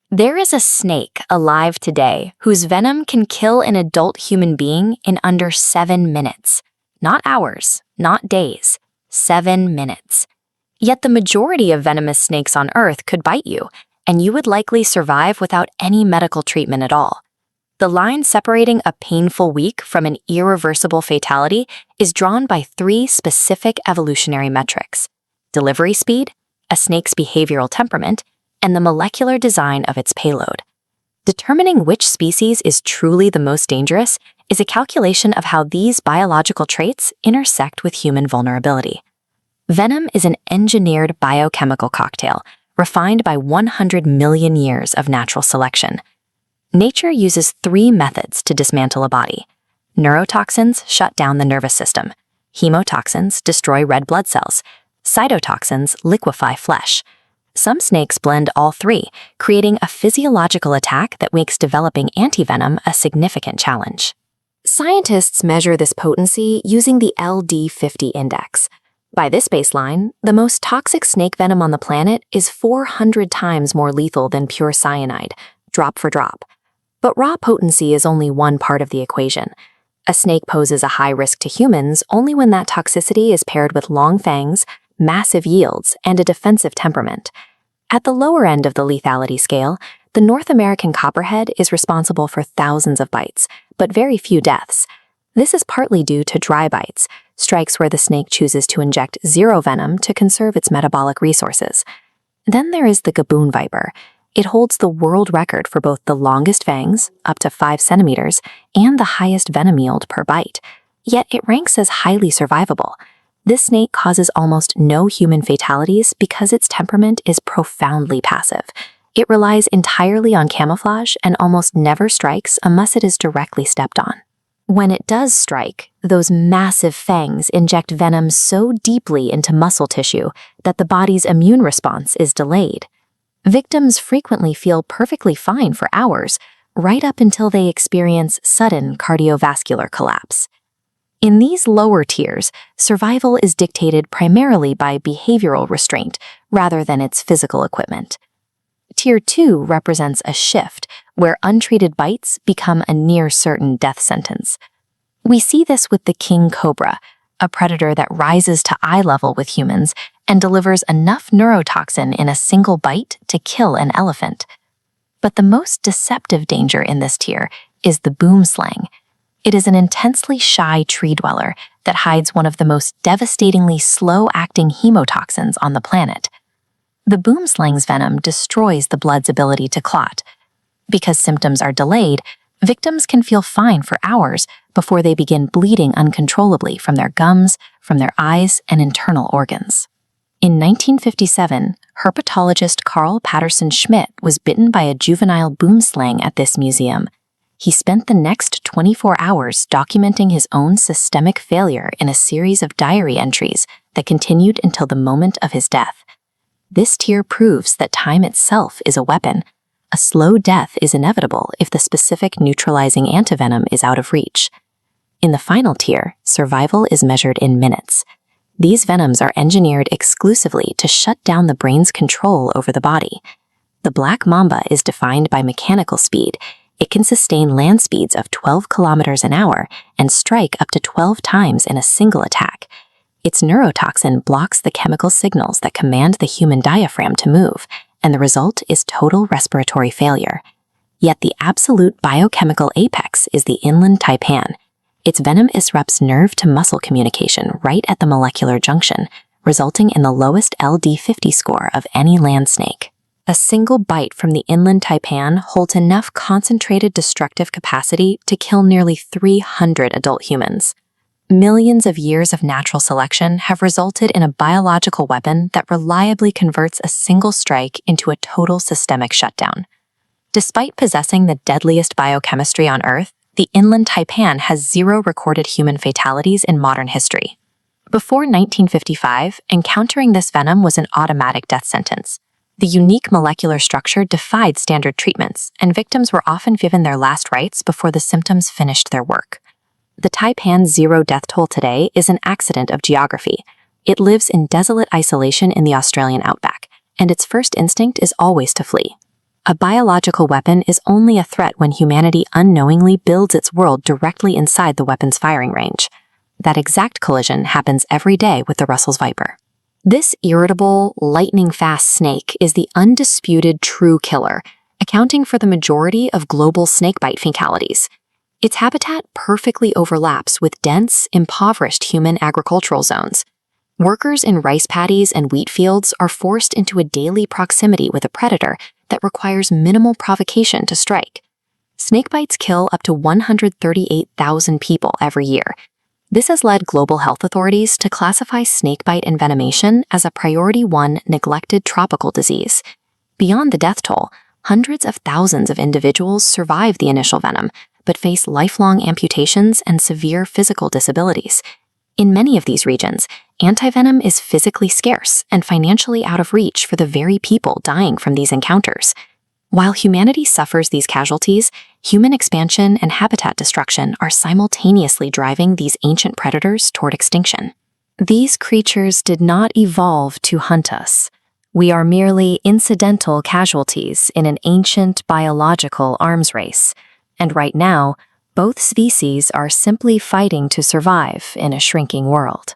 There is a snake alive today whose venom can kill an adult human being in under 7 minutes. Not hours, not days, 7 minutes. Yet the majority of venomous snakes on Earth could bite you, and you would likely survive without any medical treatment at all. The line separating a painful week from an irreversible fatality is drawn by 3 specific evolutionary metrics: delivery speed, a snake's behavioral temperament, and the molecular design of its payload. Determining which species is truly the most dangerous is a calculation of how these biological traits intersect with human vulnerability. Venom is an engineered biochemical cocktail refined by 100 million years of natural selection. Nature uses 3 methods to dismantle a body. Neurotoxins shut down the nervous system. Hemotoxins destroy red blood cells. Cytotoxins liquefy flesh. Some snakes blend all 3, creating a physiological attack that makes developing antivenom a significant challenge. Scientists measure this potency using the LD50 index. By this baseline, the most toxic snake venom on the planet is 400 times more lethal than pure cyanide, drop for drop. But raw potency is only one part of the equation. A snake poses a high risk to humans only when that toxicity is paired with long fangs, massive yields, and a defensive temperament. At the lower end of the lethality scale, the North American Copperhead is responsible for thousands of bites, but very few deaths. This is partly due to dry bites, strikes where the snake chooses to inject 0 venom to conserve its metabolic resources. Then there is the Gaboon Viper. It holds the world record for both the longest fangs, up to 5 centimeters, and the highest venom yield per bite. Yet it ranks as highly survivable. This snake causes almost no human fatalities because its temperament is profoundly passive. It relies entirely on camouflage and almost never strikes unless it is directly stepped on. When it does strike, those massive fangs inject venom so deeply into muscle tissue that the body's immune response is delayed. Victims frequently feel perfectly fine for hours, right up until they experience sudden cardiovascular collapse. In these lower tiers, survival is dictated primarily by behavioral restraint rather than its physical equipment. Tier 2 represents a shift where untreated bites become a near-certain death sentence. We see this with the king cobra, a predator that rises to eye level with humans and delivers enough neurotoxin in a single bite to kill an elephant. But the most deceptive danger in this tier is the Boomslang. It is an intensely shy tree dweller that hides one of the most devastatingly slow-acting hemotoxins on the planet. The Boomslang's venom destroys the blood's ability to clot. Because symptoms are delayed, victims can feel fine for hours before they begin bleeding uncontrollably from their gums, from their eyes, and internal organs. In 1957, herpetologist Carl Patterson Schmidt was bitten by a juvenile boomslang at this museum. He spent the next 24 hours documenting his own systemic failure in a series of diary entries that continued until the moment of his death. This tier proves that time itself is a weapon. A slow death is inevitable if the specific neutralizing antivenom is out of reach. In the final tier, survival is measured in minutes. These venoms are engineered exclusively to shut down the brain's control over the body. The black mamba is defined by mechanical speed. It can sustain land speeds of 12 kilometers an hour and strike up to 12 times in a single attack. Its neurotoxin blocks the chemical signals that command the human diaphragm to move, and the result is total respiratory failure. Yet the absolute biochemical apex is the inland Taipan. Its venom disrupts nerve-to-muscle communication right at the molecular junction, resulting in the lowest LD50 score of any land snake. A single bite from the inland Taipan holds enough concentrated destructive capacity to kill nearly 300 adult humans. Millions of years of natural selection have resulted in a biological weapon that reliably converts a single strike into a total systemic shutdown. Despite possessing the deadliest biochemistry on Earth, the inland Taipan has 0 recorded human fatalities in modern history. Before 1955, encountering this venom was an automatic death sentence. The unique molecular structure defied standard treatments, and victims were often given their last rites before the symptoms finished their work. The Taipan's 0 death toll today is an accident of geography. It lives in desolate isolation in the Australian outback, and its first instinct is always to flee. A biological weapon is only a threat when humanity unknowingly builds its world directly inside the weapon's firing range. That exact collision happens every day with the Russell's Viper. This irritable, lightning-fast snake is the undisputed true killer, accounting for the majority of global snakebite fatalities. Its habitat perfectly overlaps with dense, impoverished human agricultural zones. Workers in rice paddies and wheat fields are forced into a daily proximity with a predator that requires minimal provocation to strike. Snakebites kill up to 138,000 people every year. This has led global health authorities to classify snakebite envenomation as a Priority 1 neglected tropical disease. Beyond the death toll, hundreds of thousands of individuals survive the initial venom, but face lifelong amputations and severe physical disabilities. In many of these regions, antivenom is physically scarce and financially out of reach for the very people dying from these encounters. While humanity suffers these casualties, human expansion and habitat destruction are simultaneously driving these ancient predators toward extinction. These creatures did not evolve to hunt us. We are merely incidental casualties in an ancient biological arms race, and right now, both species are simply fighting to survive in a shrinking world.